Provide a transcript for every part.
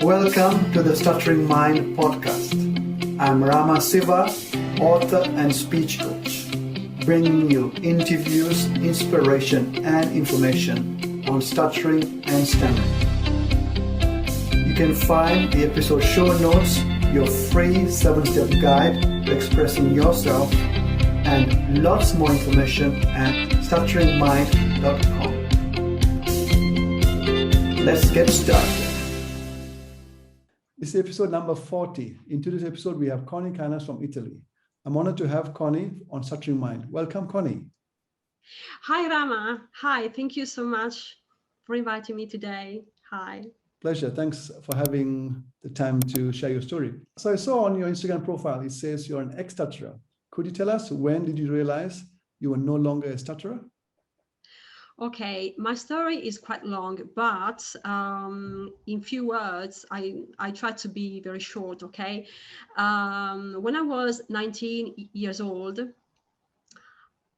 Welcome to the Stuttering Mind podcast. I'm Rama Siva, author and speech coach, bringing you interviews, inspiration, and information on stuttering and stammering. You can find the episode show notes, your free 7-step guide to expressing yourself, and lots more information at stutteringmind.com. Let's get started. This is episode number 40. In today's episode, we have Conny Canas from Italy. I'm honored to have Conny on Stuttering Mind. Welcome, Conny. Hi, Rama. Hi, thank you so much for inviting me today. Hi. Pleasure. Thanks for having the time to share your story. So I saw on your Instagram profile, it says you're an ex stutterer. Could you tell us when did you realize you were no longer a stutterer? Okay, my story is quite long, but in few words, I try to be very short, okay? When I was 19 years old,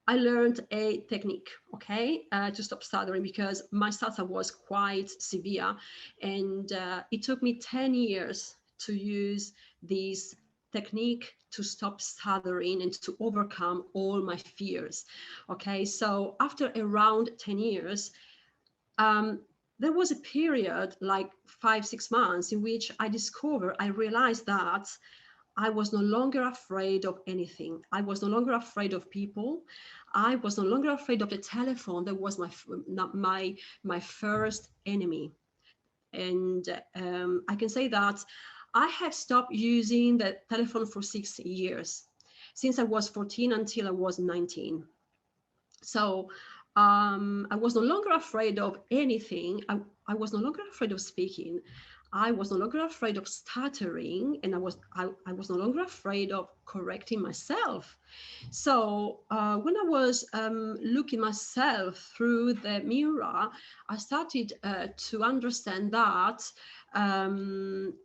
I learned a technique, okay, to stop stuttering because my stutter was quite severe, and it took me 10 years to use this technique to stop stuttering and to overcome all my fears. Okay, so after around 10 years, there was a period like 5-6 months in which I realized that I was no longer afraid of anything. I was no longer afraid of people. I was no longer afraid of the telephone. That was my first enemy. And I can say that I have stopped using the telephone for 6 years, since I was 14 until I was 19. So I was no longer afraid of anything. I was no longer afraid of speaking. I was no longer afraid of stuttering, and I was no longer afraid of correcting myself. So when I was looking myself through the mirror, I started to understand that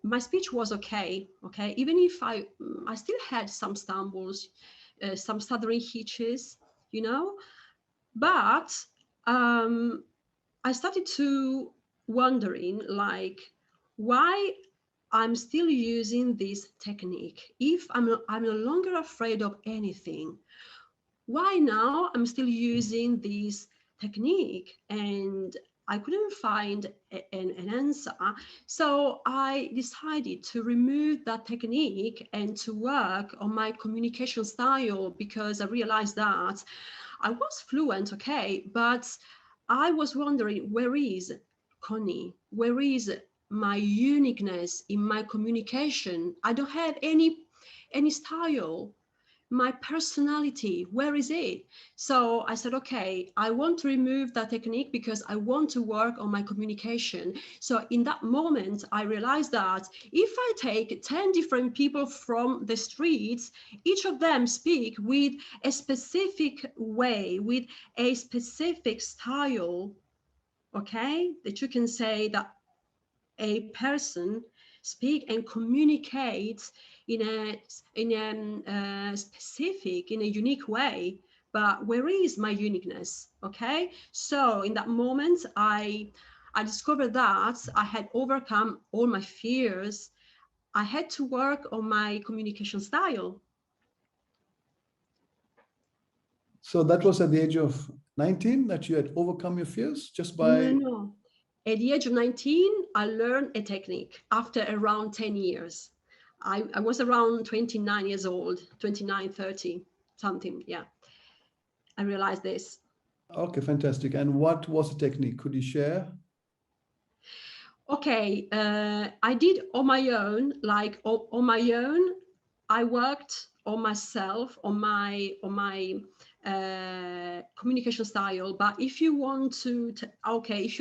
my speech was okay, even if I still had some stumbles, some stuttering hitches, you know, but I started to wondering like why I'm still using this technique. If I'm no longer afraid of anything, why now I'm still using this technique? And I couldn't find an answer. So I decided to remove that technique and to work on my communication style, because I realized that I was fluent, okay, but I was wondering, where is Conny? Where is my uniqueness in my communication? I don't have any style. My personality, where is it? So I said, okay, I want to remove that technique because I want to work on my communication. So in that moment, I realized that if I take 10 different people from the streets, each of them speak with a specific way, with a specific style, okay, that you can say that a person speak and communicate in a specific, in a unique way. But where is my uniqueness? Okay, so in that moment, I discovered that I had overcome all my fears. I had to work on my communication style. So that was at the age of 19 that you had overcome your fears just by... No. At the age of 19, I learned a technique after around 10 years. I was around 29 years old, 29, 30, something, yeah. I realized this. Okay, fantastic. And what was the technique? Could you share? Okay, I did on my own, on my own, I worked on myself, on my communication style. But if you want to okay, if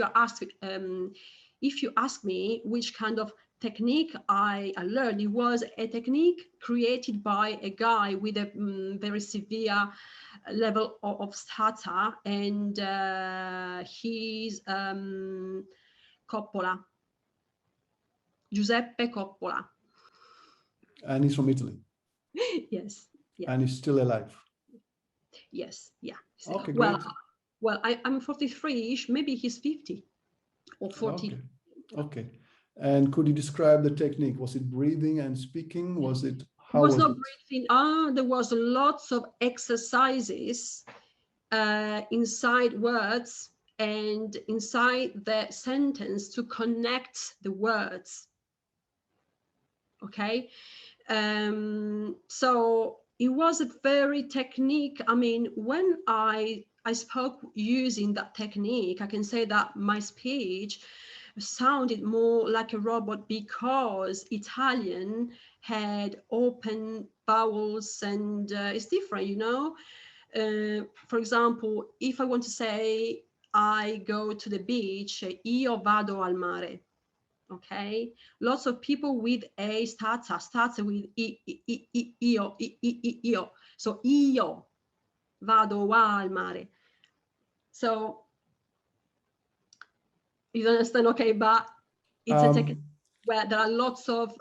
you ask me which kind of technique I learned, it was a technique created by a guy with a very severe level of stutter, and he's Coppola, Giuseppe Coppola. And he's from Italy. Yes. Yeah. And he's still alive. Yes. Yeah. Okay, great. Well, I'm 43-ish. Maybe he's 50 or 40. Okay. And could you describe the technique? Was it breathing and speaking? Was it, how was was not it? breathing. There was lots of exercises inside words and inside the sentence to connect the words. Okay, so it was a very technique. I mean, when I spoke using that technique, I can say that my speech sounded more like a robot because Italian had open vowels and it's different, you know. For example, if I want to say I go to the beach, io vado al mare. Okay, lots of people with a starts with io. So io vado al mare. So you understand? Okay, but it's a technique where there are lots of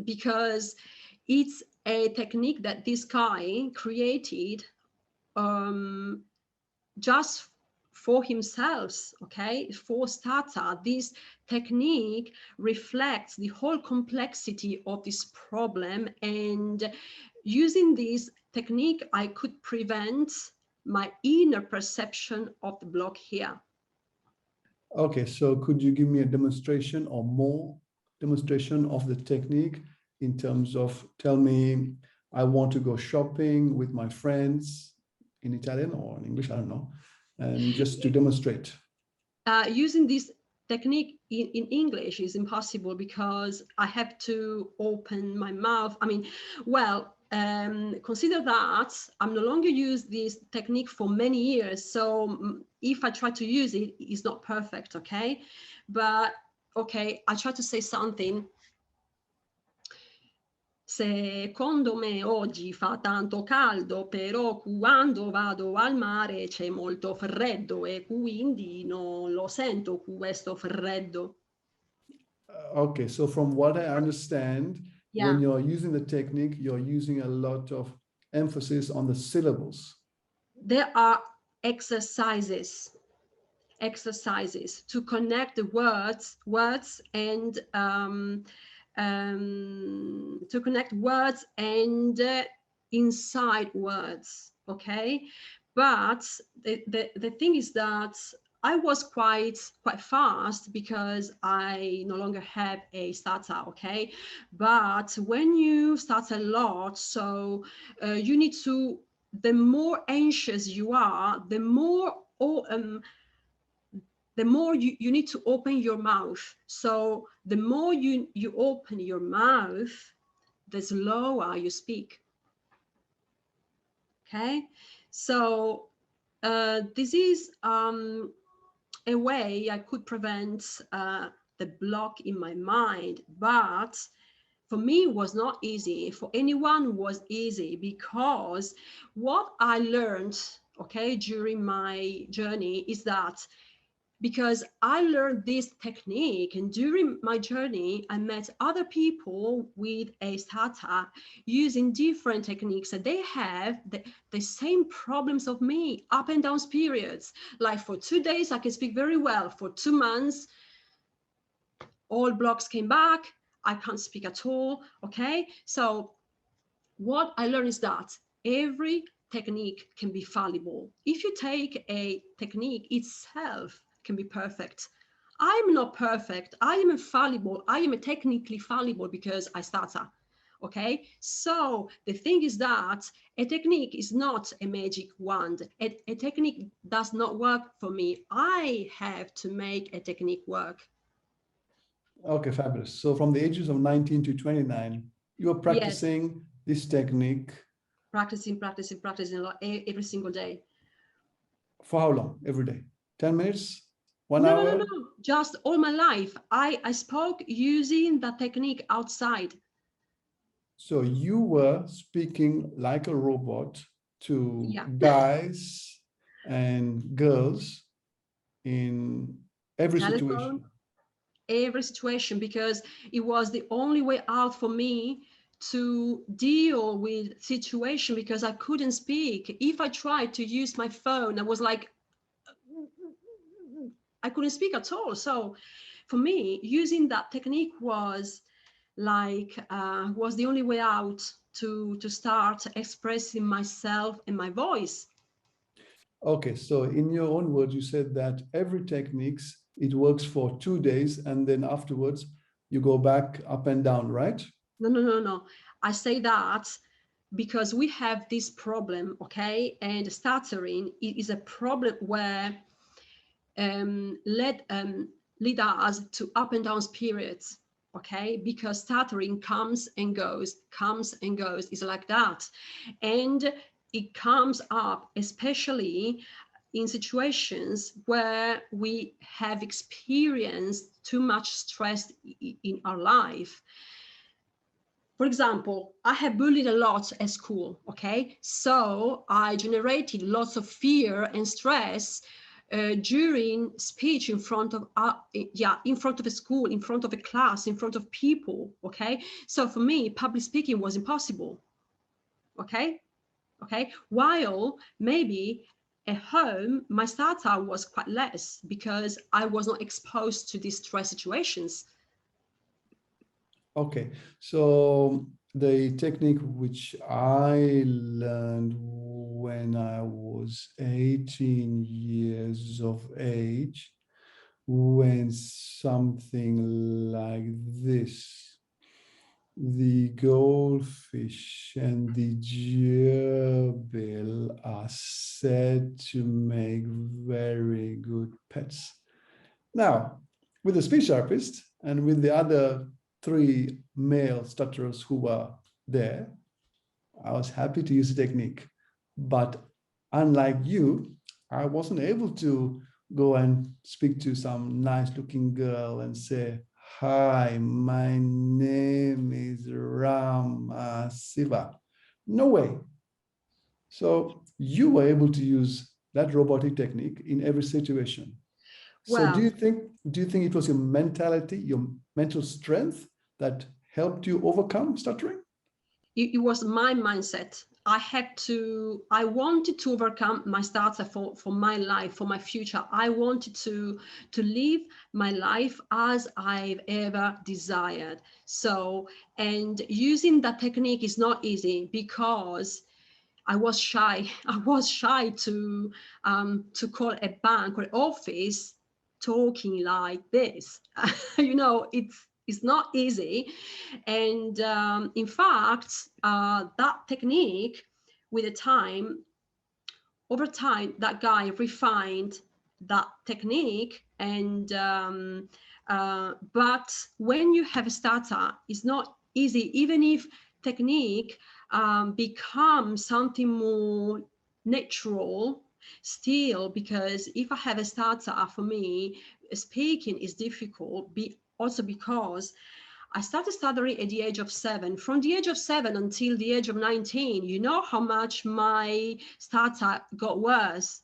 because it's a technique that this guy created just for himself, okay, for starter. This technique reflects the whole complexity of this problem, and using this technique I could prevent my inner perception of the block here. Okay, so could you give me a demonstration or more demonstration of the technique in terms of, tell me, I want to go shopping with my friends in Italian or in English, I don't know, and just to demonstrate. Using this technique in English is impossible because I have to open my mouth. I mean, well, consider that I'm no longer use this technique for many years. So if I try to use it, it's not perfect, okay? But okay, I try to say something. Secondo me oggi fa tanto caldo, però quando vado al mare c'è molto freddo e quindi non lo sento questo freddo. Okay, so from what I understand, Yeah. when you're using the technique, you're using a lot of emphasis on the syllables. There are exercises to connect the words and to connect words and inside words, okay? But the thing is that I was quite fast because I no longer have a starter, okay? But when you start a lot, so you need to, the more anxious you are, the more you need to open your mouth. So the more you open your mouth, the slower you speak. Okay, so this is a way I could prevent the block in my mind, but for me it was not easy. For anyone was easy, because what I learned, okay, during my journey is that because I learned this technique, and during my journey, I met other people with a startup using different techniques, and they have the same problems of me, up and down periods. Like for 2 days, I can speak very well. For 2 months, all blocks came back. I can't speak at all. Okay. So what I learned is that every technique can be fallible. If you take a technique itself, can be perfect. I'm not perfect. I am fallible. I am technically fallible because I stutter. Okay, so the thing is that a technique is not a magic wand. A technique does not work for me. I have to make a technique work. Okay, fabulous. So from the ages of 19 to 29, you were practicing this technique. Practicing every single day. For how long? Every day? 10 minutes? 1 hour? No. Just all my life. I spoke using the technique outside. So you were speaking like a robot to guys and girls in every situation. Every situation, because it was the only way out for me to deal with situation, because I couldn't speak. If I tried to use my phone, I was like, I couldn't speak at all. So for me, using that technique was was the only way out to start expressing myself and my voice. Okay, so in your own words, you said that every techniques, it works for 2 days, and then afterwards you go back up and down, right? No. I say that because we have this problem, okay? And stuttering is a problem where lead us to up and down periods, okay? Because stuttering comes and goes, it's like that. And it comes up especially in situations where we have experienced too much stress in our life. For example, I have bullied a lot at school, okay? So I generated lots of fear and stress during speech in front of in front of a school, in front of a class, in front of people, okay? So for me, public speaking was impossible, okay? While maybe at home, my stutter was quite less because I was not exposed to these stress situations. Okay, so the technique which I learned when I was 18 years of age went something like this. The goldfish and the gerbil are said to make very good pets. Now, with the speech therapist and with the other 3 male stutterers who were there, I was happy to use the technique. But unlike you, I wasn't able to go and speak to some nice looking girl and say, "Hi, my name is Rama Siva." No way. So you were able to use that robotic technique in every situation. So do Well, you think it was your mentality, your mental strength that helped you overcome stuttering? it was my mindset. I wanted to overcome my stutter for my life, for my future. I wanted to live my life as I've ever desired. So, and using that technique is not easy because I was shy. I was shy to call a bank or office talking like this. It's not easy. And in fact, that technique, with the time, over time, that guy refined that technique. And but when you have a starter, it's not easy, even if technique becomes something more natural still, because if I have a starter, for me speaking is difficult, also because I started stuttering at the age of 7. From the age of 7 until the age of 19, you know how much my stutter got worse.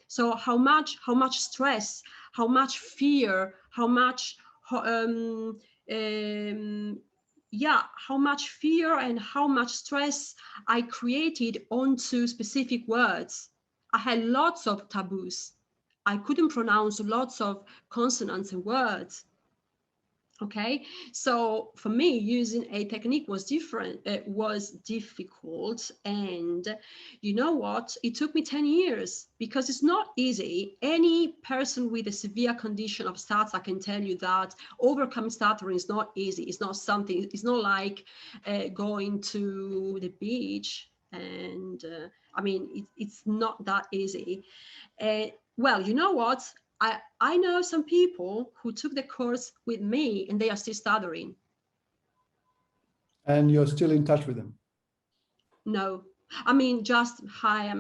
So how much stress, how much fear, how much how much fear and how much stress I created onto specific words. I had lots of taboos. I couldn't pronounce lots of consonants and words. Okay, so for me, using a technique was different. It was difficult, and you know what? It took me 10 years because it's not easy. Any person with a severe condition of stutter can tell you that overcoming stuttering is not easy. It's not something. It's not like going to the beach, and it's not that easy. Well, you know what? I know some people who took the course with me and they are still stuttering. And you're still in touch with them? No, just hi.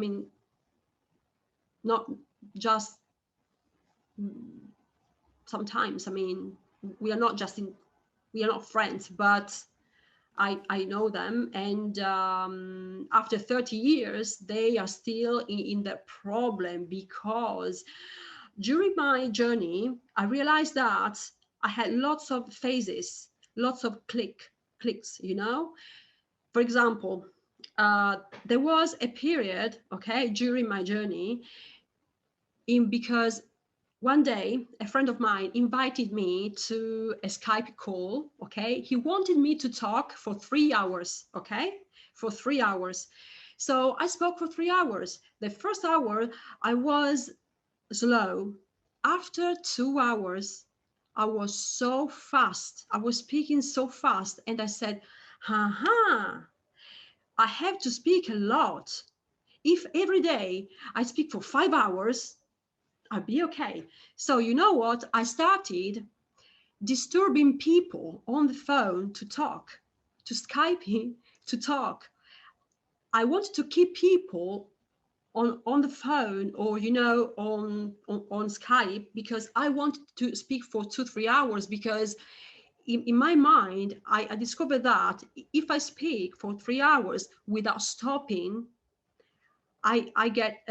Not just sometimes. We are not just we are not friends, but I know them, and after 30 years, they are still in the problem because during my journey, I realized that I had lots of phases, lots of clicks, For example, there was a period, okay, during my journey, because one day, a friend of mine invited me to a Skype call, okay? He wanted me to talk for 3 hours, okay? For 3 hours. So I spoke for 3 hours. The first hour, I was slow. After 2 hours, I was so fast. I was speaking so fast. And I said, haha, I have to speak a lot. If every day I speak for 5 hours, I'll be okay. So you know what? I started disturbing people on the phone to talk, to Skype to talk. I wanted to keep people on the phone or, you know, on Skype, because I wanted to speak for 2-3 hours, because in my mind, I discovered that if I speak for 3 hours without stopping, I get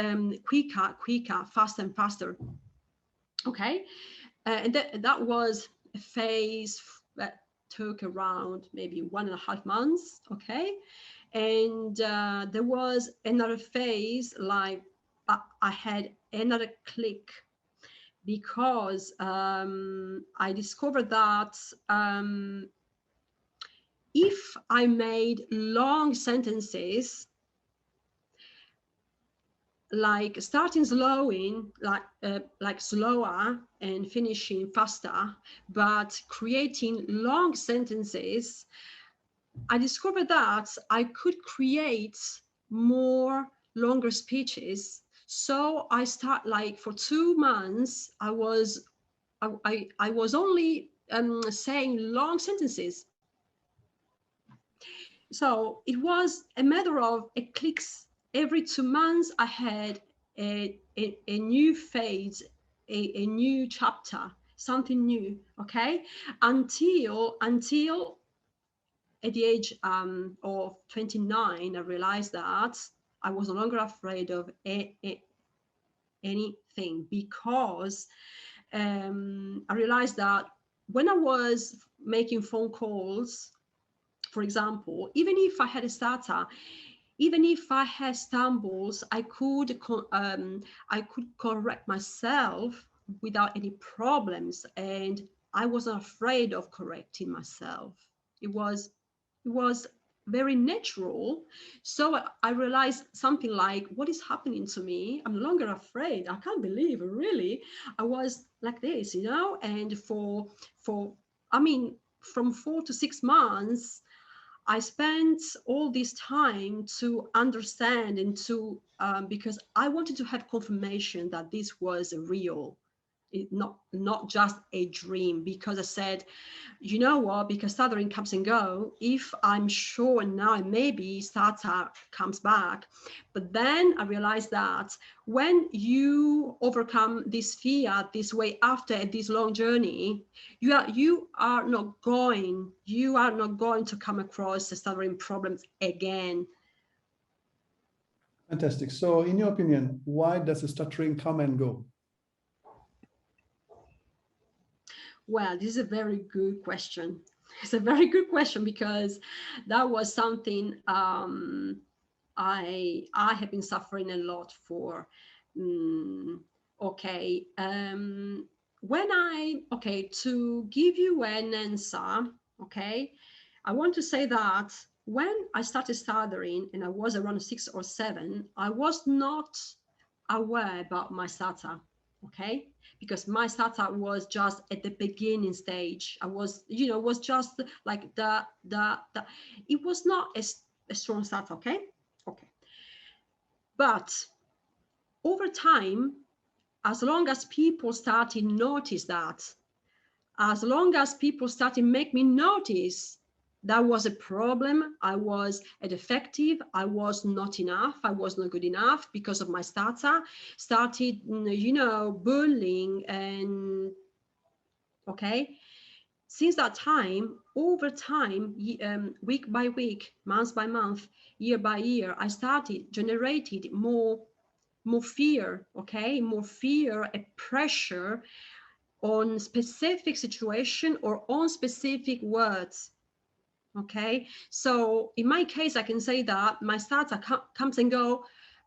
quicker, faster and faster. Okay. And that was a phase that took around maybe 1.5 months. Okay. And there was another phase, like I had another click, because I discovered that if I made long sentences, like starting slowing, like slower and finishing faster, but creating long sentences, I discovered that I could create more longer speeches. So I start, like, for 2 months, I was only saying long sentences. So it was a matter of a clicks. Every 2 months, I had a new phase, a new chapter, something new. Okay, until at the age of 29, I realized that I was no longer afraid of anything, because I realized that when I was making phone calls, for example, even if I had a starter, even if I had stumbles, I could correct myself without any problems, and I wasn't afraid of correcting myself. It was very natural. So I realized something like, what is happening to me? I'm no longer afraid. I can't believe, really, I was like this, you know. And for I mean, from 4 to 6 months, I spent all this time to understand and to because I wanted to have confirmation that this was real, not just a dream. Because I said, you know what, because stuttering comes and go. If I'm sure now, maybe stutter comes back. But then I realized that when you overcome this fear this way, after this long journey, you are not going to come across the stuttering problems again. Fantastic. So in your opinion, why does the stuttering come and go? Well, this is a very good question. It's a very good question, because that was something I have been suffering a lot for. Okay. To give you an answer, okay, I want to say that when I started stuttering and I was around 6 or 7, I was not aware about my stutter, okay, because my stutter was just at the beginning stage. I was, was just like the it was not a strong stutter, okay. But over time, as long as people started notice that, as long as people started make me notice that was a problem, I was a defective, I was not enough, I was not good enough because of my stutter, started, bullying, and okay. Since that time, over time, week by week, month by month, year by year, I started generated more fear, okay, more fear, a pressure on specific situation or on specific words. Okay, so in my case, I can say that my stutter comes and go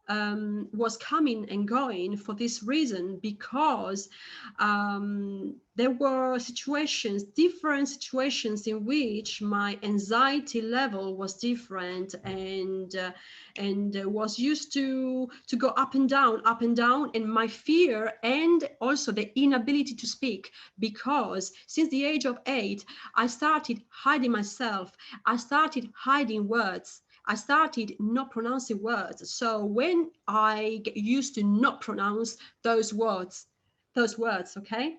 was coming and going for this reason, because there were situations, different situations in which my anxiety level was different, and was used to go up and down, and my fear, and also the inability to speak, because since the age of 8, I started hiding myself. I started hiding words. I started not pronouncing words. So when I get used to not pronounce those words, okay?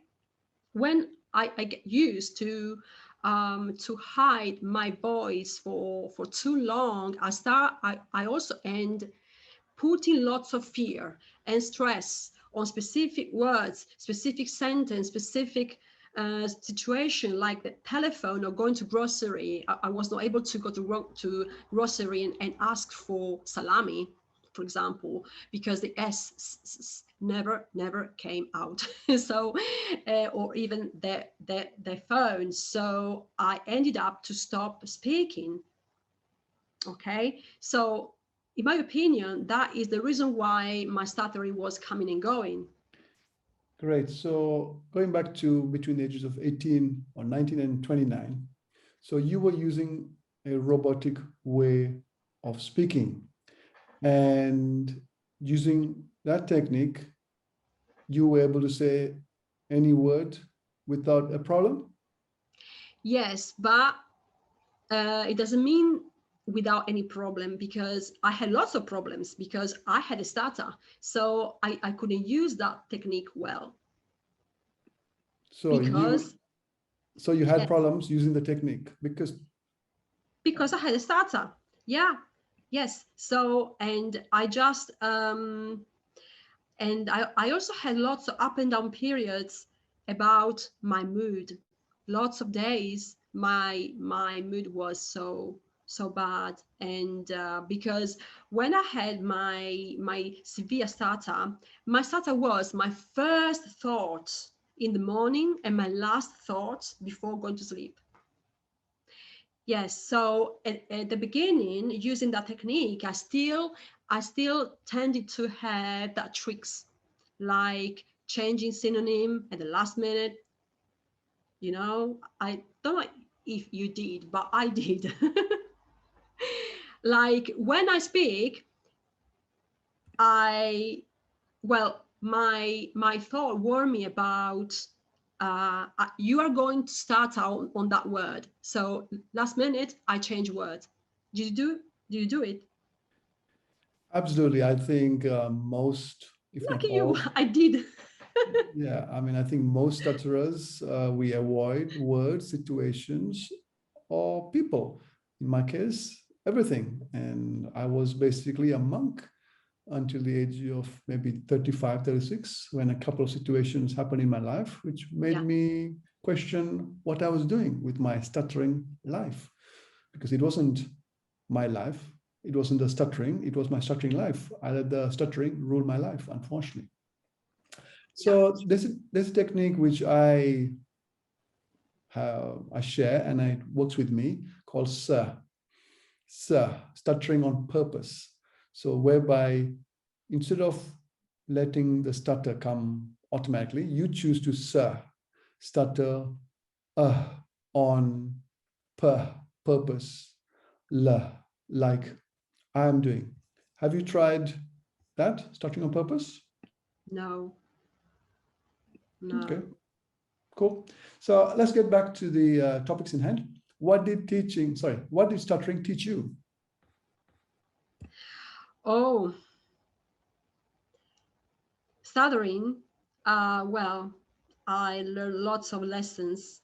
When I get used to hide my voice for too long, I also end putting lots of fear and stress on specific words, specific sentence, specific situation, like the telephone or going to grocery. I was not able to go to grocery and ask for salami, for example, because the never came out. So, or even the phone. So I ended up to stop speaking. Okay, so in my opinion, that is the reason why my stuttering was coming and going. Great. So going back to between the ages of 18 or 19 and 29, so you were using a robotic way of speaking, and using that technique, you were able to say any word without a problem? Yes, but it doesn't mean without any problem, because I had lots of problems because I had a stutter. So I couldn't use that technique well. So because you had yes, problems using the technique because I had a stutter. Yeah, yes. So, and I just and I also had lots of up and down periods about my mood. Lots of days my mood was so bad, and because when I had my severe stutter, my stutter was my first thought in the morning and my last thought before going to sleep. Yes, so at the beginning, using that technique, I still tended to have that tricks, like changing synonym at the last minute. You know, I don't know if you did, but I did. Like when I speak, my thought warned me about you are going to start out on that word. So last minute, I change words. Do you do it? Absolutely. I think most, if not Lucky you, all, I did. yeah, I mean, I think most stutterers, we avoid words, situations, or people. In my case, everything. And I was basically a monk until the age of maybe 35, 36, when a couple of situations happened in my life, which made Yeah, me question what I was doing with my stuttering life. Because it wasn't my life. It wasn't the stuttering. It was my stuttering life. I let the stuttering rule my life, unfortunately. yeah, So there's a technique which I share, and it works with me, called stuttering on purpose. So whereby instead of letting the stutter come automatically, you choose to stutter on purpose, like I'm doing. Have you tried that, stuttering on purpose? no, Okay, no. cool. So let's get back to the topics in hand. What did stuttering teach you? Oh, stuttering. Well, I learned lots of lessons.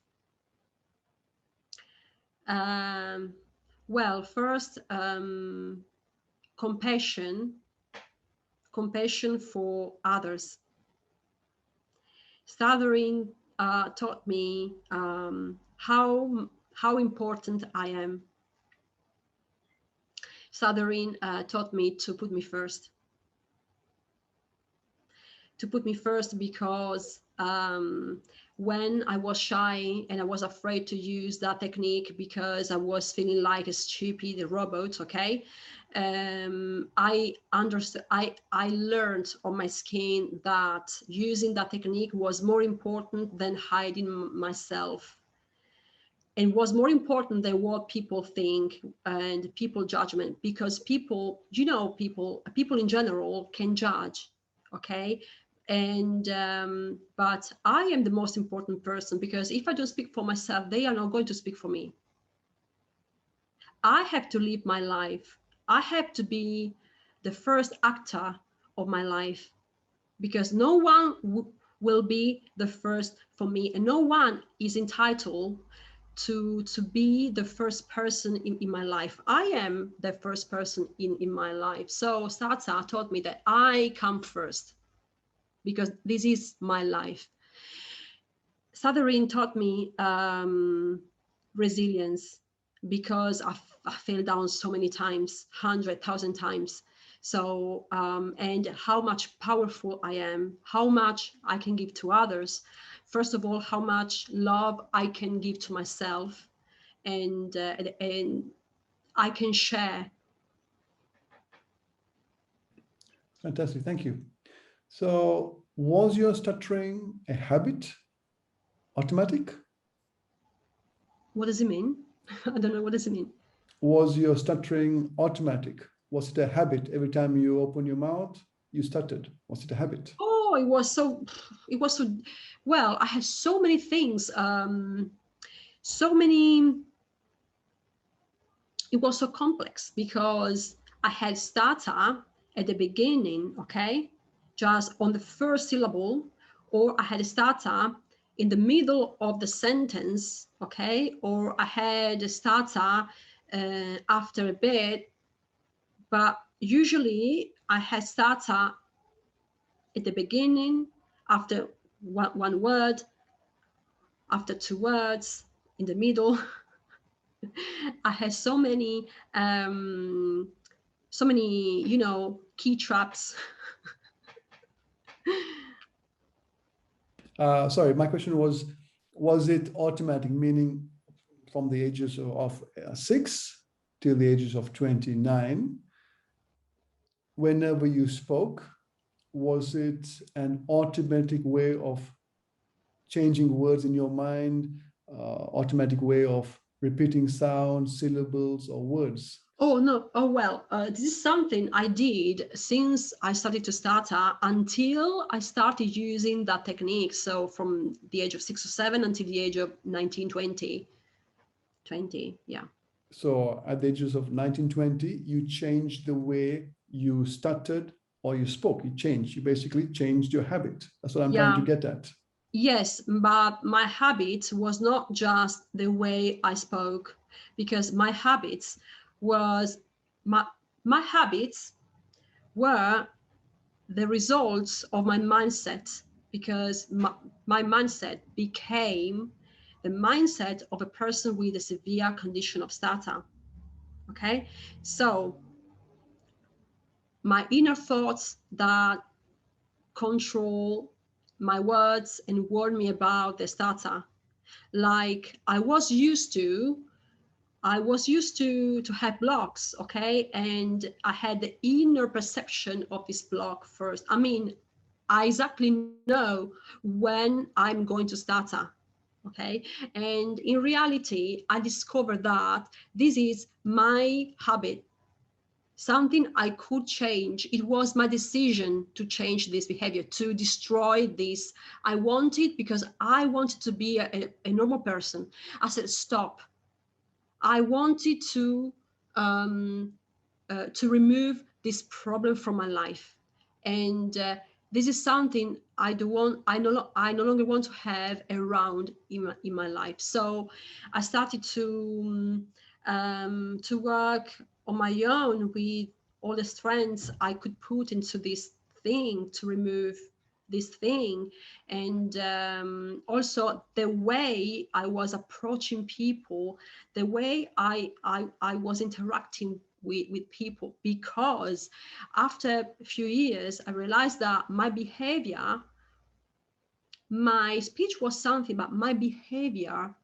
Um, well, first, compassion, compassion for others. Stuttering taught me how important I am. Stuttering taught me to put me first. To put me first because when I was shy and I was afraid to use that technique because I was feeling like a stupid robot, okay? I understood, I learned on my skin that using that technique was more important than hiding myself, and was more important than what people think and people judgment, because people, you know, people in general can judge, okay? And but I am the most important person, because if I don't speak for myself, they are not going to speak for me. I have to live my life. I have to be the first actor of my life, because no one will be the first for me, and no one is entitled to be the first person in my life. I am the first person in my life. So Stata taught me that I come first, because this is my life. Stuttering taught me resilience, because I fell down so many times, 100,000 times. So, and how much powerful I am, how much I can give to others. First of all, how much love I can give to myself, and I can share. Fantastic, thank you. So was your stuttering a habit, automatic? What does it mean? I don't know. What does it mean? Was your stuttering automatic? Was it a habit? Every time you open your mouth, you stuttered. Was it a habit? Oh, it was so, well, I had so many things, so many, it was so complex, because I had starter at the beginning, okay, just on the first syllable, or I had a starter in the middle of the sentence, okay, or I had a starter after a bit, but usually I had starter at the beginning, after one word, after two words, in the middle. I had so many, you know, key traps. Sorry, my question was it automatic, meaning from the ages of 6 till the ages of 29, whenever you spoke, was it an automatic way of changing words in your mind, automatic way of repeating sounds, syllables, or words? Oh no! Oh well, this is something I did since I started to stutter until I started using that technique. So from the age of 6 or 7 until the age of 19, 20, yeah. So at the ages of 19, 20, you changed the way you stuttered or you spoke. You changed. You basically changed your habit. That's what I'm trying to Yeah. get at. Yes, but my habit was not just the way I spoke, because my habits was my habits were the results of my mindset, because my mindset became the mindset of a person with a severe condition of stutter. Okay, so my inner thoughts that control my words and warn me about the stutter. Like I was used to have blocks, okay, and I had the inner perception of this block first. I mean, I exactly know when I'm going to stutter, okay, and in reality I discovered that this is my habit, something I could change. It was my decision to change this behavior, to destroy this. I wanted, because I wanted to be a normal person. I said, stop. I wanted to remove this problem from my life. And this is something I do want. I no longer want to have around in my life. So I started to work on my own with all the strengths I could put into this thing to remove this thing, and also the way I was approaching people, the way I was interacting with people, because after a few years I realized that my behavior my speech was something, but my behavior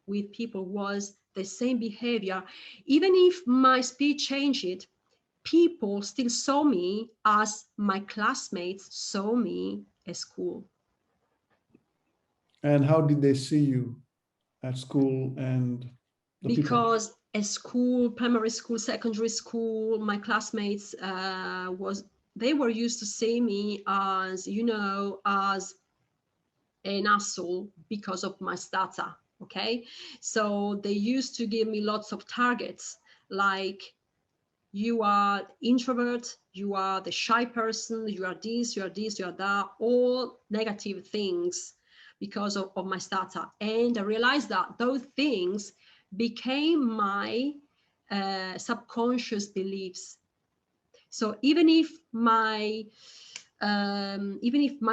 with people was the same behavior. Even if my speech changed, people still saw me as my classmates saw me at school. And how did they see you at school and the people? Because at school, primary school, secondary school, my classmates they were used to see me as, you know, as an asshole because of my stutter. Okay, so they used to give me lots of targets, like, you are introvert, you are the shy person, you are this, you are this, you are that, all negative things because of my stutter. And I realized that those things became my subconscious beliefs. So even if my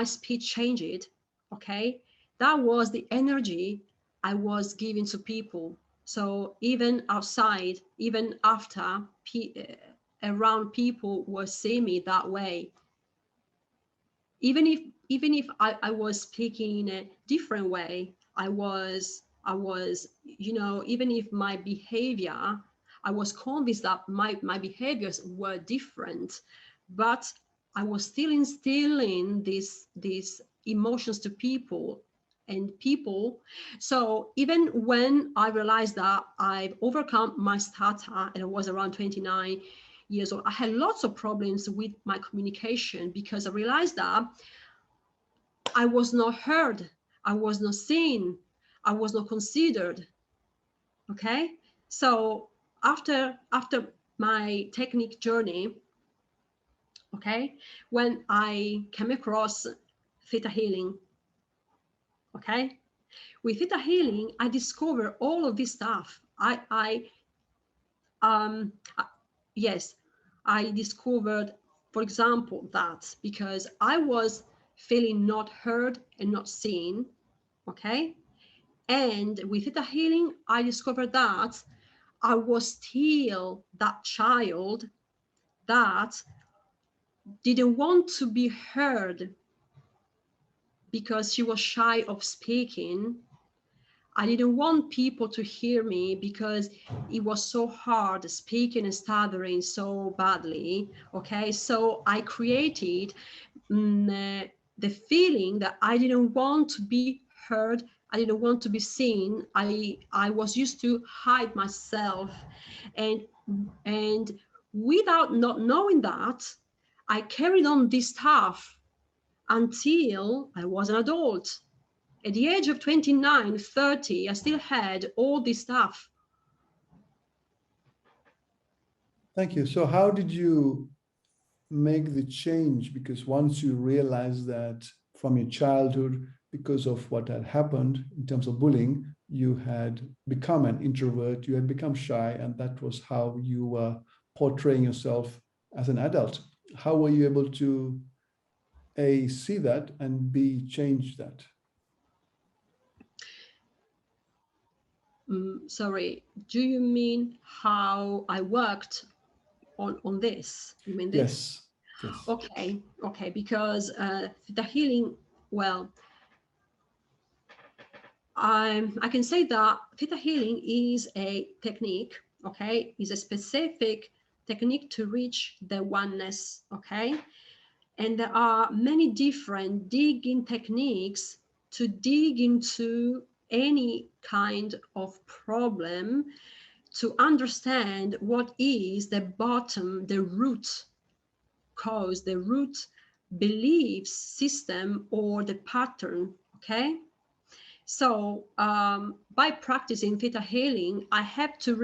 speech changed, okay, that was the energy I was giving to people. So even outside, even after around, people were seeing me that way. Even if I was speaking in a different way, I was, you know, even if my behavior, I was convinced that my behaviors were different, but I was still instilling these emotions to people and people. So even when I realized that I've overcome my stutter, and I was around 29 years old, I had lots of problems with my communication because I realized that I was not heard, I was not seen, I was not considered. Okay, so after my technique journey, okay, when I came across theta healing, okay, with theta healing, I discovered all of this stuff. Um, yes, I discovered, for example, that because I was feeling not heard and not seen, okay? And with theta healing, I discovered that I was still that child that didn't want to be heard because she was shy of speaking. I didn't want people to hear me because it was so hard speaking and stuttering so badly. Okay, so I created the feeling that I didn't want to be heard. I didn't want to be seen. I was used to hide myself, and without not knowing that, I carried on this stuff until I was an adult. At the age of 29, 30, I still had all this stuff. Thank you. So how did you make the change? Because once you realized that from your childhood, because of what had happened in terms of bullying, you had become an introvert, you had become shy, and that was how you were portraying yourself as an adult. How were you able to A, see that, and B, change that? Sorry, do you mean how I worked on this? You mean this? Yes. Yes. Okay, because the healing, well, I can say that theta healing is a technique, okay, is a specific technique to reach the oneness, okay? And there are many different digging techniques to dig into any kind of problem, to understand what is the bottom, the root cause, the root belief system or the pattern, okay? So by practicing theta healing, I had to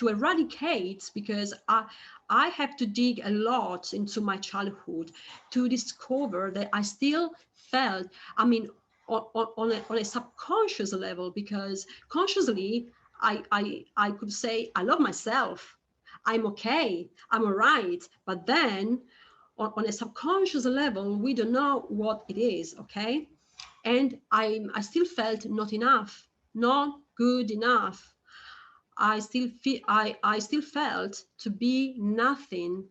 eradicate, because I have to dig a lot into my childhood to discover that I still felt, I mean, on a subconscious level, because consciously I could say I love myself, I'm okay, I'm all right, but then on a subconscious level, we don't know what it is, okay? And I still felt not enough, not good enough. I still felt to be nothing.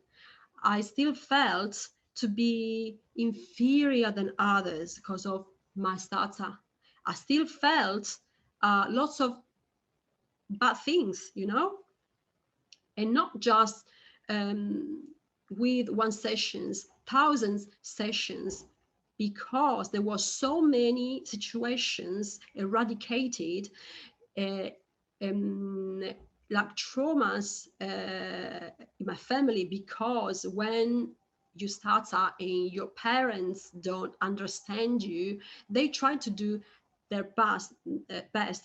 I still felt to be inferior than others because of my stutter. I still felt lots of bad things, and not just with one sessions, thousands sessions, because there was so many situations eradicated, uh, um, like traumas in my family, because when you stutter and your parents don't understand you, they try to do their best,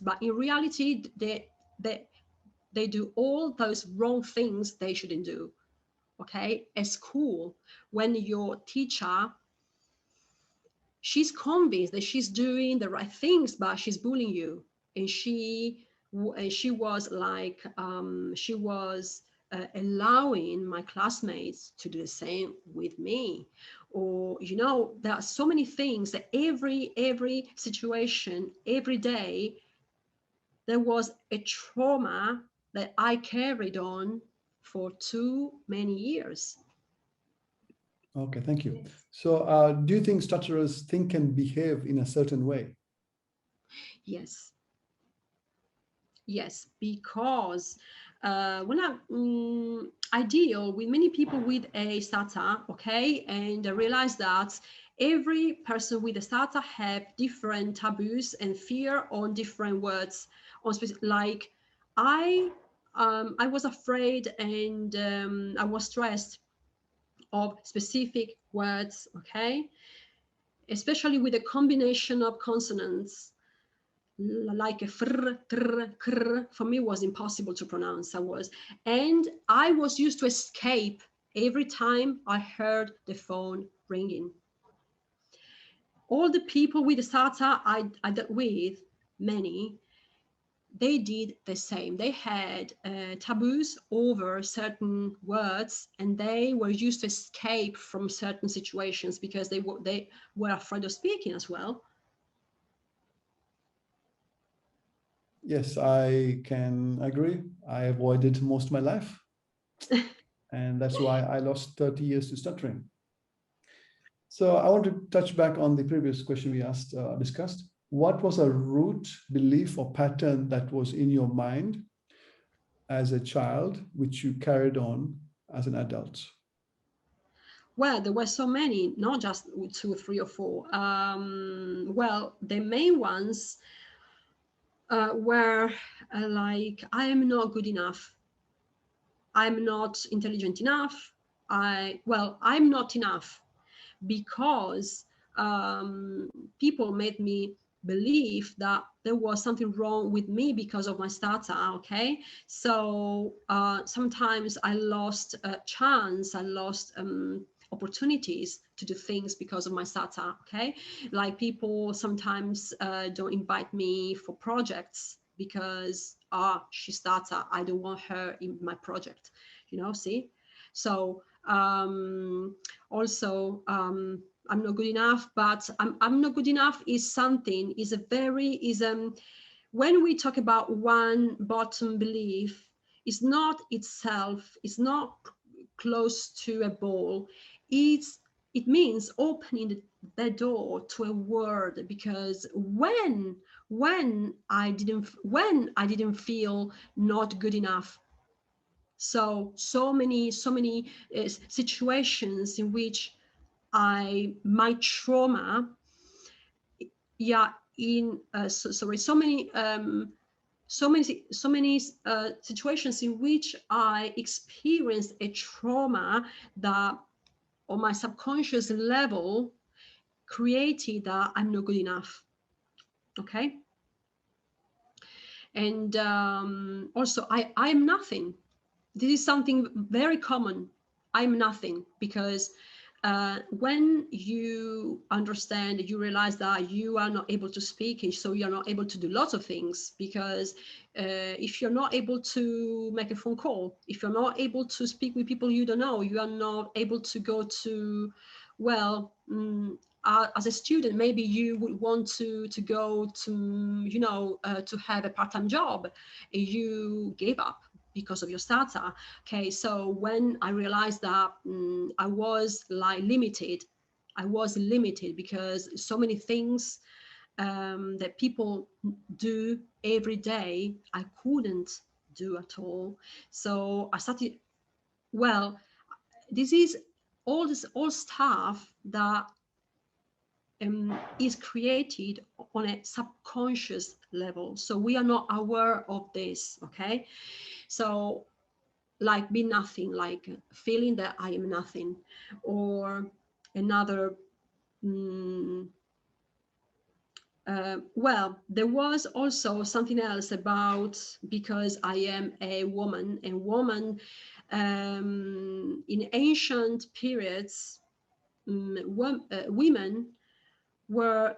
but in reality they do all those wrong things they shouldn't do. Okay, at school, when your teacher, she's convinced that she's doing the right things, but she's bullying you, and she was like she was allowing my classmates to do the same with me. Or there are so many things that every situation, every day, there was a trauma that I carried on for too many years. Okay, thank you. So do you think stutterers think and behave in a certain way? Yes. Yes, because when I deal with many people with a stutter, okay, and I realize that every person with a stutter have different taboos and fear on different words. Like I was afraid, and I was stressed of specific words, okay, especially with a combination of consonants like a fr, tr, kr, for me was impossible to pronounce. And I was used to escape every time I heard the phone ringing. All the people with the stutter I dealt with, many, they did the same. They had taboos over certain words, and they were used to escape from certain situations because they were afraid of speaking as well. Yes, I can agree. I avoided most of my life. And that's why I lost 30 years to stuttering. So I want to touch back on the previous question we discussed. What was a root belief or pattern that was in your mind as a child, which you carried on as an adult? Well, there were so many, not just 2, 3, or 4. Well, the main ones were like, I am not good enough. I'm not intelligent enough. I'm not enough, because people made me believe that there was something wrong with me because of my stutter. Okay, so sometimes I lost a chance, I lost opportunities to do things because of my stutter. Okay, like people sometimes don't invite me for projects because she stutter, I don't want her in my project, see. So also I'm not good enough, but I'm not good enough is something, when we talk about one bottom belief, it's not itself, it's not close to a ball. It means opening the door to a world, because when I didn't feel not good enough, so many situations in which my trauma, yeah, in so many situations in which I experienced a trauma that on my subconscious level created that I'm not good enough. Okay, and also I'm nothing. This is something very common. I'm nothing, because when you understand, you realize that you are not able to speak, and so you're not able to do lots of things, because if you're not able to make a phone call, if you're not able to speak with people you don't know, you are not able to go to, well, as a student, maybe you would want to go to, to have a part-time job, and you gave up because of your stutter. Okay, so when I realized that I was limited because so many things that people do every day, I couldn't do at all. So I started, well, this is all stuff that is created on a subconscious level. So we are not aware of this, okay? So like be nothing, like feeling that I am nothing, or another, well, there was also something else about, because I am a woman, in ancient periods, women were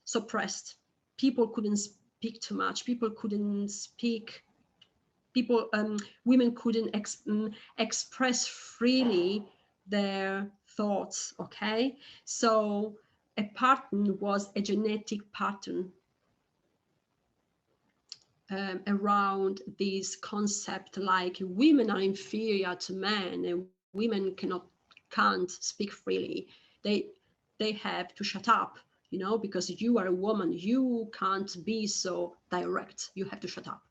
suppressed. People couldn't speak too much. People couldn't speak. Women couldn't express freely their thoughts. Okay, so a pattern was a genetic pattern around this concept, like women are inferior to men and women can't speak freely. They have to shut up, because you are a woman, you can't be so direct, you have to shut up.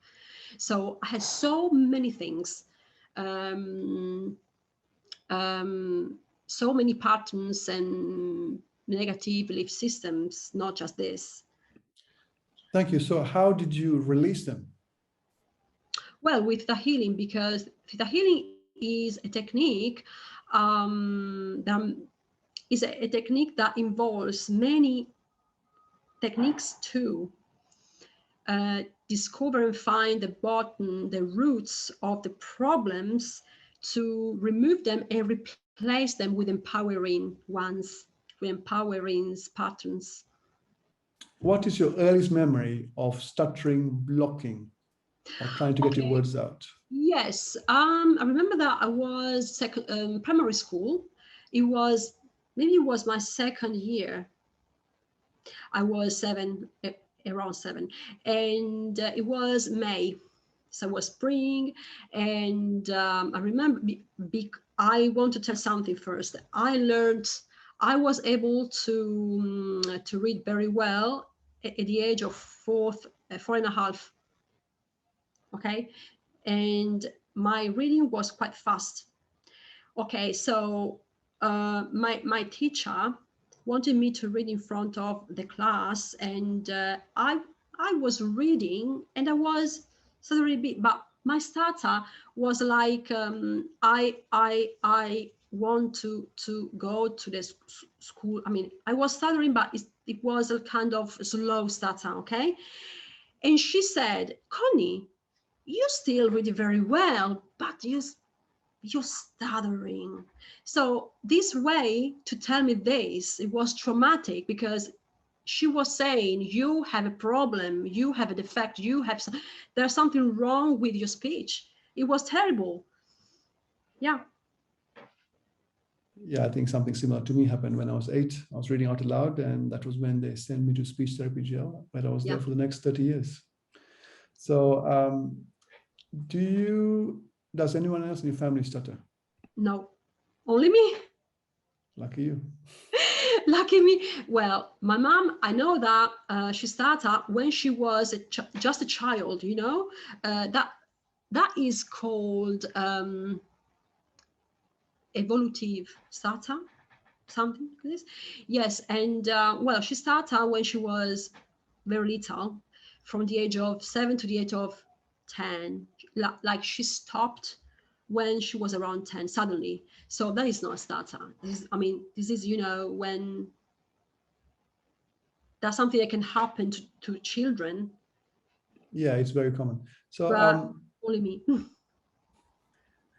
So I had so many things, so many patterns and negative belief systems, not just this. Thank you. So how did you release them? Well, with the healing, because the healing is a technique, that is a technique that involves many techniques to discover and find the bottom, the roots of the problems, to remove them and replace them with empowering ones, with empowering patterns. What is your earliest memory of stuttering, blocking, or trying to get your words out? Yes, I remember that I was primary school. It was my second year. I was around 7, and it was May, so it was spring. And I remember, I want to tell something first. I was able to read very well at the age of 4.5. Okay, and my reading was quite fast. Okay, so my teacher wanted me to read in front of the class, and I was reading, and I was suddenly bit, but my starter was like, I want to go to the school. I mean, I was stuttering, but it was a kind of slow stutter. Okay, and she said, Connie, you still read very well, but you're stuttering. So this way to tell me this, it was traumatic, because she was saying, you have a problem, you have a defect, there's something wrong with your speech. It was terrible. Yeah. Yeah, I think something similar to me happened when I was 8. I was reading out aloud, and that was when they sent me to speech therapy jail, where I was there for the next 30 years. So does anyone else in your family stutter? No, only me. Lucky you. Lucky me. Well, my mom, I know that she started when she was just a child, that is called evolutive stutter, something like this. Yes, and well, she started when she was very little, from the age of 7 to the age of 10. Like she stopped when she was around 10 suddenly. So that is not a stutter. This is when that's something that can happen to children. Yeah, it's very common. So But only me.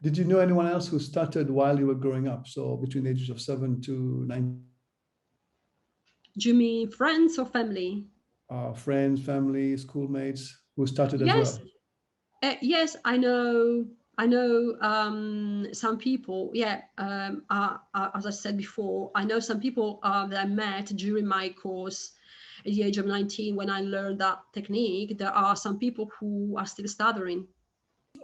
did you know anyone else who stuttered while you were growing up? So between the ages of 7 to 9? Do you mean friends or family? Friends, family, schoolmates who stuttered as well? Yes, I know. Some people. Yeah. As I said before, I know some people that I met during my course at the age of 19 when I learned that technique. There are some people who are still stuttering.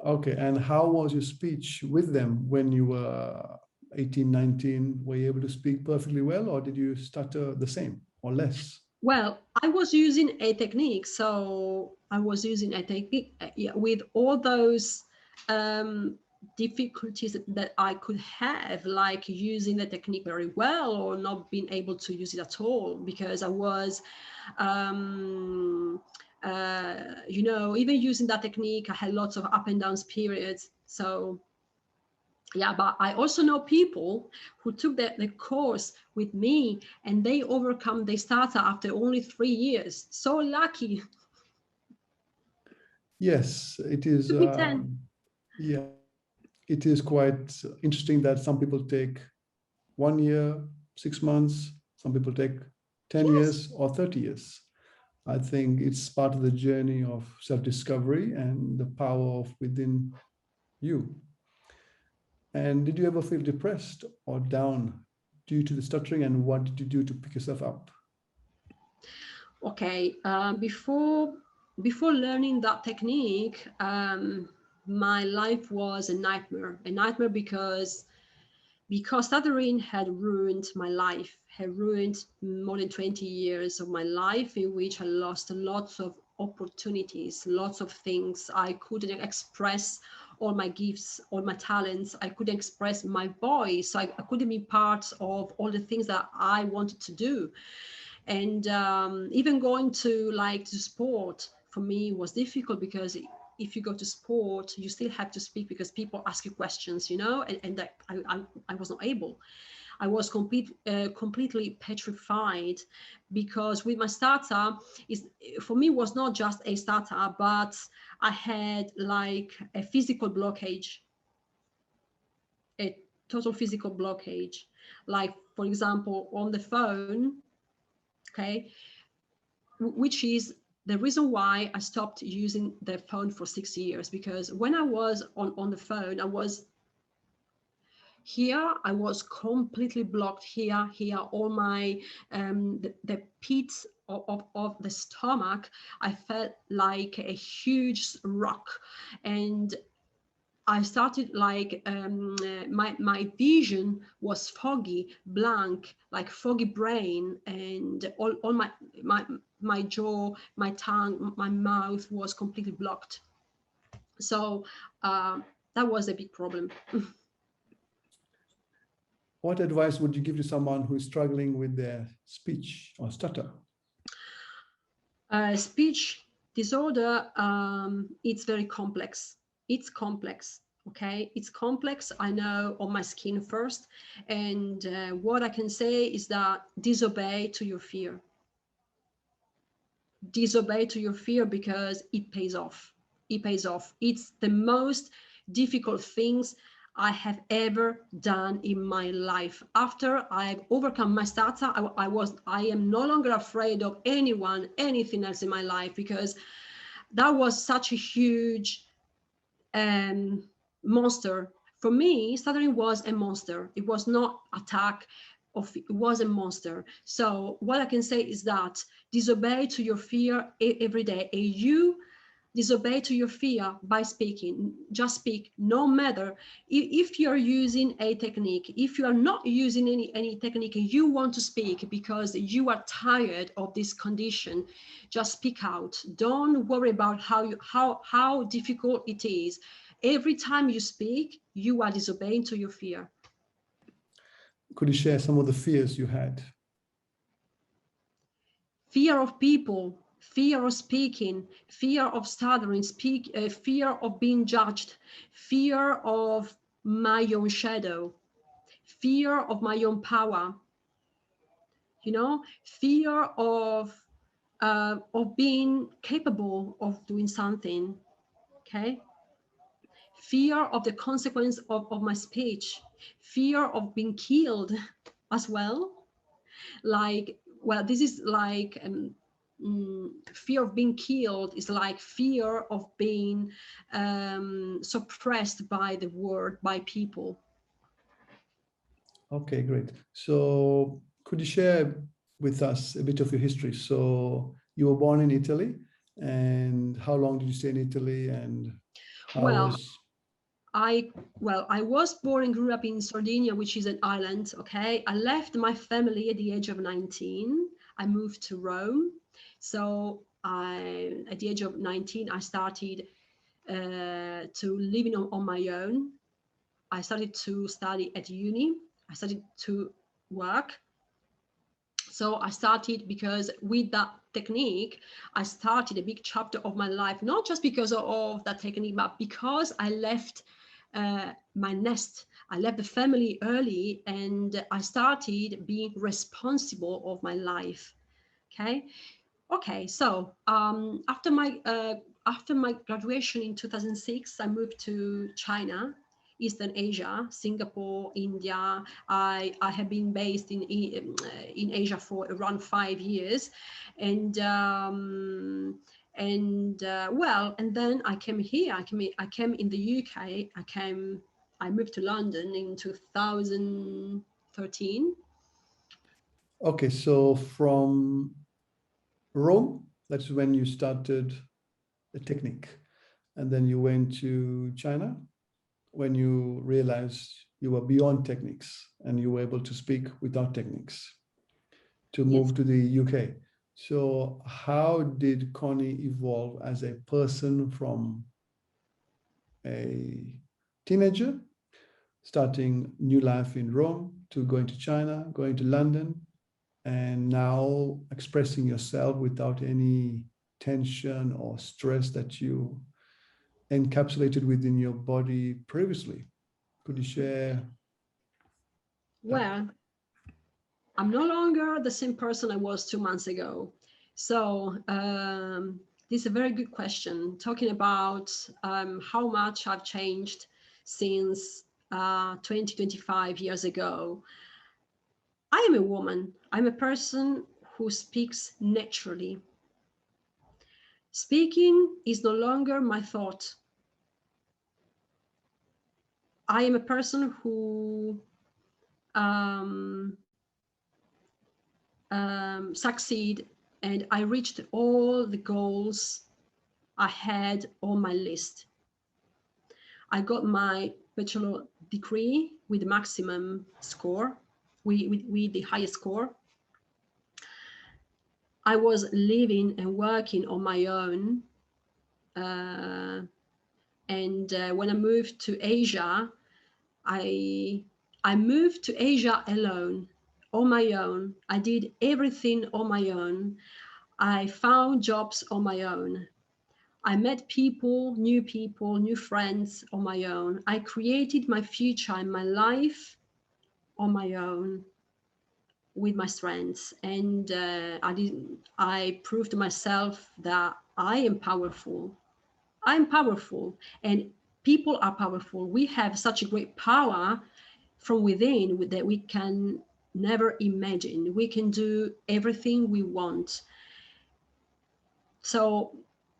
Okay, and how was your speech with them when you were 18, 19? Were you able to speak perfectly well, or did you stutter the same or less? Well, I was using a technique. So I was using a technique with all those difficulties that I could have, like using the technique very well or not being able to use it at all, because I was, even using that technique, I had lots of up and downs periods. So yeah, but I also know people who took the course with me and they overcome the starter after only 3 years. So lucky. Yes, it is. Took me 10. Yeah, it is quite interesting that some people take 1 year, 6 months, some people take 10 Yes. years or 30 years. I think it's part of the journey of self-discovery and the power of within you. And did you ever feel depressed or down due to the stuttering, and what did you do to pick yourself up? Okay. Before learning that technique, my life was a nightmare. A nightmare because stuttering had ruined my life, had ruined more than 20 years of my life, in which I lost lots of opportunities, lots of things. I couldn't express all my gifts, all my talents. I couldn't express my voice. I couldn't be part of all the things that I wanted to do. And even going to sport for me was difficult, because if you go to sport, you still have to speak because people ask you questions, and that I was not able. I was completely petrified, because with my starter, is for me was not just a starter, but I had like a physical blockage, a total physical blockage. Like, for example, on the phone, okay, which is the reason why I stopped using the phone for 6 years. Because when I was on the phone, I was here, I was completely blocked here, all my, the pits of the stomach, I felt like a huge rock. And I started like my vision was foggy, blank, like foggy brain, and all my jaw, my tongue, my mouth was completely blocked. So that was a big problem. What advice would you give to someone who is struggling with their speech or stutter? Speech disorder, it's very complex. It's complex. Okay, it's complex. I know on my skin first, and what I can say is that disobey to your fear. Disobey to your fear, because it pays off. It pays off. It's the most difficult things I have ever done in my life. After I've overcome my starter, I am no longer afraid of anyone, anything else in my life, because that was such a huge monster. For me, stuttering was a monster. It was not attack, it was a monster. So what I can say is that disobey to your fear every day. And you disobey to your fear by speaking. Just speak, no matter if you're using a technique. If you are not using any technique and you want to speak because you are tired of this condition, just speak out. Don't worry about how difficult it is. Every time you speak, you are disobeying to your fear. Could you share some of the fears you had? Fear of people, fear of speaking, fear of stuttering, fear of being judged, fear of my own shadow, fear of my own power, fear of being capable of doing something, okay? Fear of the consequence of my speech, fear of being killed as well. Like, well, this is like fear of being killed is like fear of being suppressed by the world, by people. Okay, great. So could you share with us a bit of your history? So you were born in Italy, and how long did you stay in Italy, and how Well, was... I was born and grew up in Sardinia, which is an island. Okay, I left my family at the age of 19. I moved to Rome. So at the age of 19, I started to living on my own. I started to study at uni. I started to work. So I started, because with that technique, I started a big chapter of my life, not just because of that technique, but because I left my nest. I left the family early, and I started being responsible of my life. Okay. So after my graduation in 2006, I moved to China, Eastern Asia, Singapore, India. I have been based in Asia for around 5 years, and then I came here. I came in the UK. I moved to London in 2013. Okay, so from Rome, that's when you started the technique. And then you went to China when you realized you were beyond techniques and you were able to speak without techniques, to move Yes. to the UK. So how did Connie evolve as a person from a teenager, starting new life in Rome, to going to China, going to London, and now expressing yourself without any tension or stress that you encapsulated within your body previously? Could you share that? Well, I'm no longer the same person I was 2 months ago. So this is a very good question, talking about how much I've changed since 20, 25 years ago. I am a woman. I'm a person who speaks naturally. Speaking is no longer my thought. I am a person who succeed, and I reached all the goals I had on my list. I got my bachelor degree with the maximum score, with the highest score. I was living and working on my own. And when I moved to Asia, I moved to Asia alone, on my own. I did everything on my own. I found jobs on my own. I met people, new friends on my own. I created my future and my life on my own with my strengths. And I proved to myself that I am powerful. I'm powerful, and people are powerful. We have such a great power from within that we can never imagine. We can do everything we want. So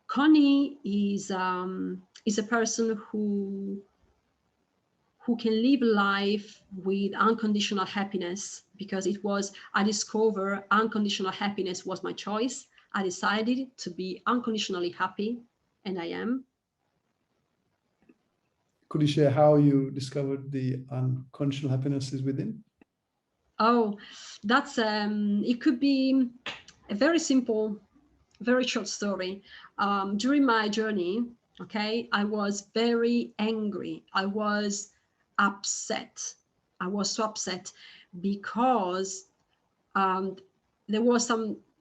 Connie is a person who can live life with unconditional happiness, because I discovered unconditional happiness was my choice. I decided to be unconditionally happy, and I am. Could you share how you discovered the unconditional happiness is within? Oh, that's it could be a very simple, very short story. During my journey, okay, I was very angry. I was upset. I was so upset because there was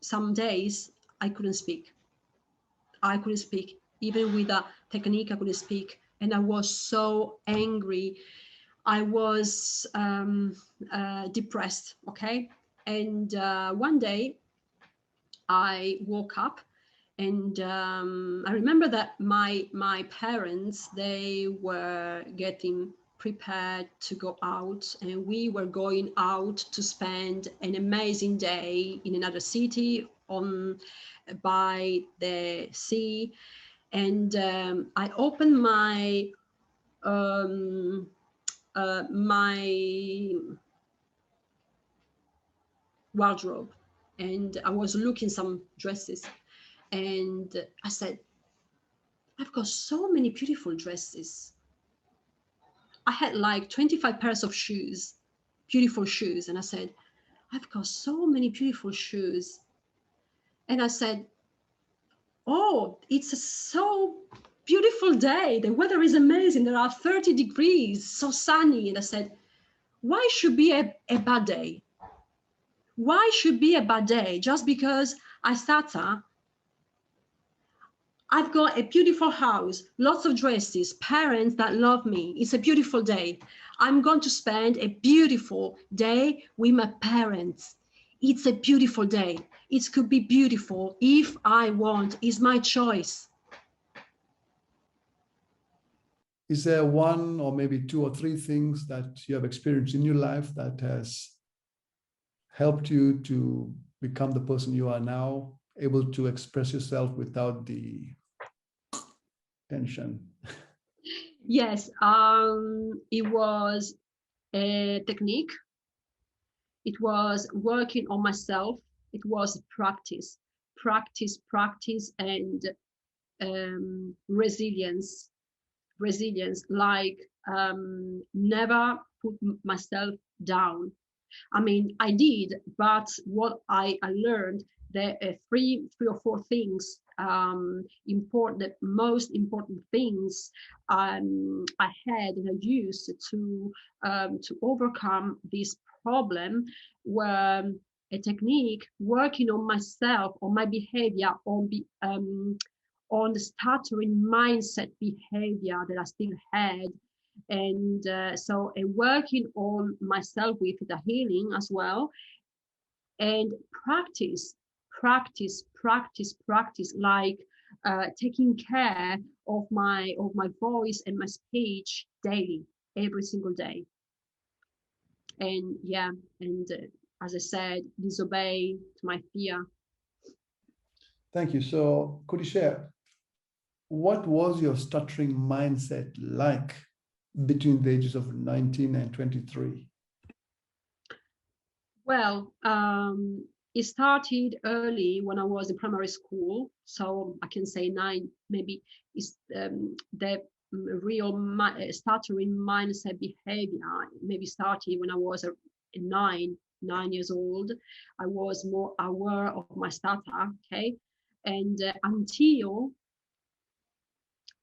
some days I couldn't speak. I couldn't speak. Even with a technique, I couldn't speak. And I was so angry. I was depressed, okay? And one day I woke up, and I remember that my parents, they were getting prepared to go out, and we were going out to spend an amazing day in another city by the sea. And I opened my my wardrobe, and I was looking some dresses, and I said, I've got so many beautiful dresses. I had like 25 pairs of shoes, beautiful shoes, and I said, I've got so many beautiful shoes. And I said, oh, it's a so beautiful day. The weather is amazing. There are 30 degrees, so sunny. And I said, why should be a bad day? Why should be a bad day just because I stutter? I've got a beautiful house, lots of dresses, parents that love me. It's a beautiful day. I'm going to spend a beautiful day with my parents. It's a beautiful day. It could be beautiful if I want. It's my choice. Is there one or maybe two or three things that you have experienced in your life that has helped you to become the person you are now, able to express yourself without the tension? Yes, it was a technique. It was working on myself. It was practice, and resilience, like never put myself down. I mean, I did, but what I learned, there are three or four things, the most important things I had and I used to overcome this problem, were a technique working on myself, on my behavior, on the stuttering mindset behavior that I still had. And so working on myself with the healing as well, and practice, like taking care of my voice and my speech daily, every single day. And as I said, disobey to my fear. Thank you. So could you share, what was your stuttering mindset like between the ages of 19 and 23? Well, it started early when I was in primary school. So I can say 9, maybe is the real stuttering mindset behavior maybe started when I was 9 years old. I was more aware of my stutter, okay? And until,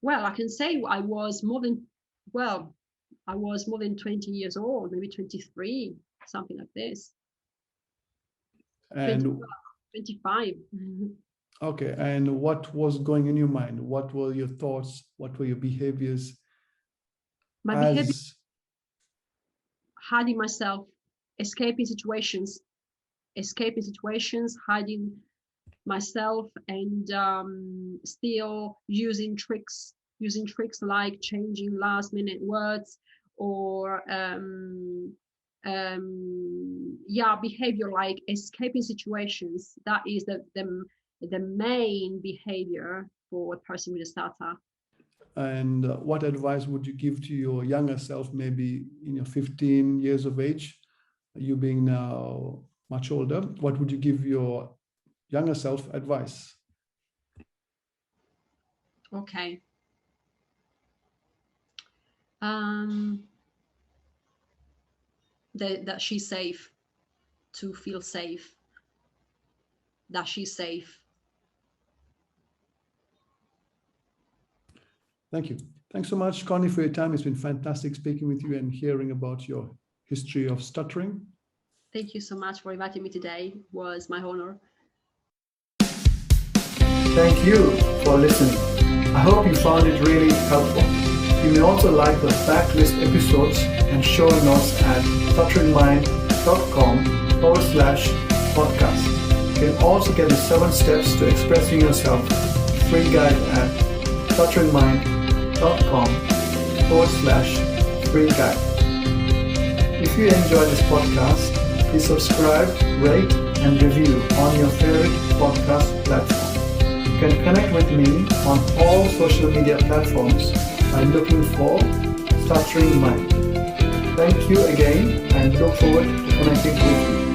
well, I can say I was more than 20 years old, maybe 23, something like this. And 25. okay, and what was going in your mind? What were your thoughts? What were your behaviors? My behavior, hiding myself, escaping situations, hiding myself, and still using tricks like changing last minute words, or behavior like escaping situations. That is the main behavior for a person with a stutter. And what advice would you give to your younger self, maybe in your 15 years of age, you being now much older? What would you give your younger self advice? Okay. That she's safe, to feel safe, that she's safe. Thank you. Thanks so much, Conny, for your time. It's been fantastic speaking with you and hearing about your history of stuttering. Thank you so much for inviting me today. It was my honor. Thank you for listening. I hope you found it really helpful. You may also like the backlist episodes and show notes at stutteringmind.com/podcast. You can also get the 7 steps to expressing yourself free guide at stutteringmind.com/free guide. If you enjoy this podcast, please subscribe, rate, and review on your favorite podcast platform. You can connect with me on all social media platforms by looking for Stuttering Mind. Thank you again and look forward to connecting with you.